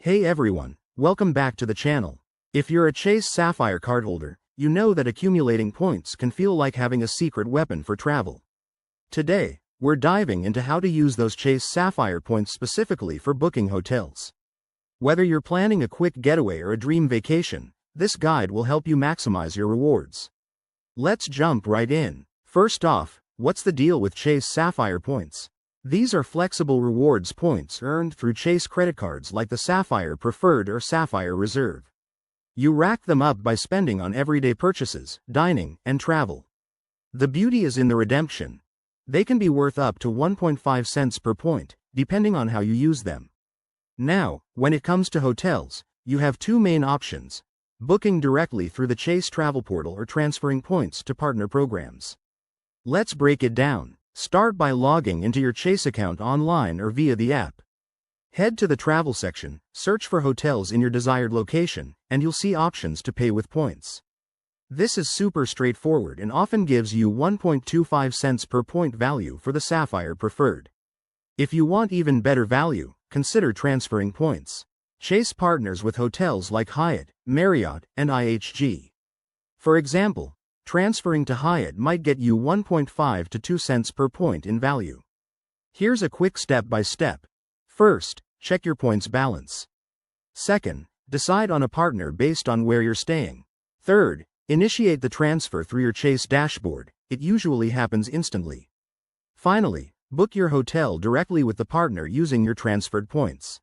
Hey everyone, welcome back to the channel. If you're a Chase Sapphire cardholder, you know that accumulating points can feel like having a secret weapon for travel. Today, we're diving into how to use those Chase Sapphire points specifically for booking hotels. Whether you're planning a quick getaway or a dream vacation, this guide will help you maximize your rewards. Let's jump right in. First off, what's the deal with Chase Sapphire points? These are flexible rewards points earned through Chase credit cards like the Sapphire Preferred or Sapphire Reserve. You rack them up by spending on everyday purchases, dining, and travel. The beauty is in the redemption. They can be worth up to 1.5 cents per point, depending on how you use them. Now, when it comes to hotels, you have two main options: booking directly through the Chase travel portal or transferring points to partner programs. Let's break it down. Start by logging into your Chase account online or via the app. Head to the travel section, search for hotels in your desired location, and you'll see options to pay with points. This is super straightforward and often gives you 1.25 cents per point value for the Sapphire Preferred. If you want even better value, consider transferring points. Chase partners with hotels like Hyatt, Marriott, and IHG. For example, transferring to Hyatt might get you 1.5 to 2 cents per point in value. Here's a quick step-by-step. First, check your points balance. Second, decide on a partner based on where you're staying. Third, initiate the transfer through your Chase dashboard. It usually happens instantly. Finally, book your hotel directly with the partner using your transferred points.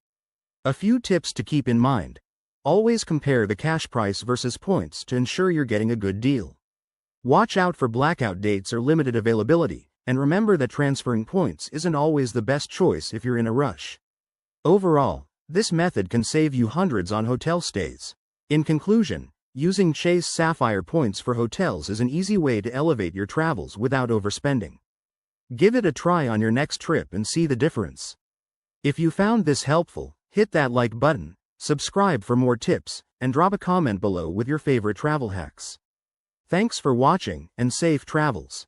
A few tips to keep in mind. Always compare the cash price versus points to ensure you're getting a good deal. Watch out for blackout dates or limited availability, and remember that transferring points isn't always the best choice if you're in a rush. Overall, this method can save you hundreds on hotel stays. In conclusion, using Chase Sapphire points for hotels is an easy way to elevate your travels without overspending. Give it a try on your next trip and see the difference. If you found this helpful, hit that like button, subscribe for more tips, and drop a comment below with your favorite travel hacks. Thanks for watching, and safe travels.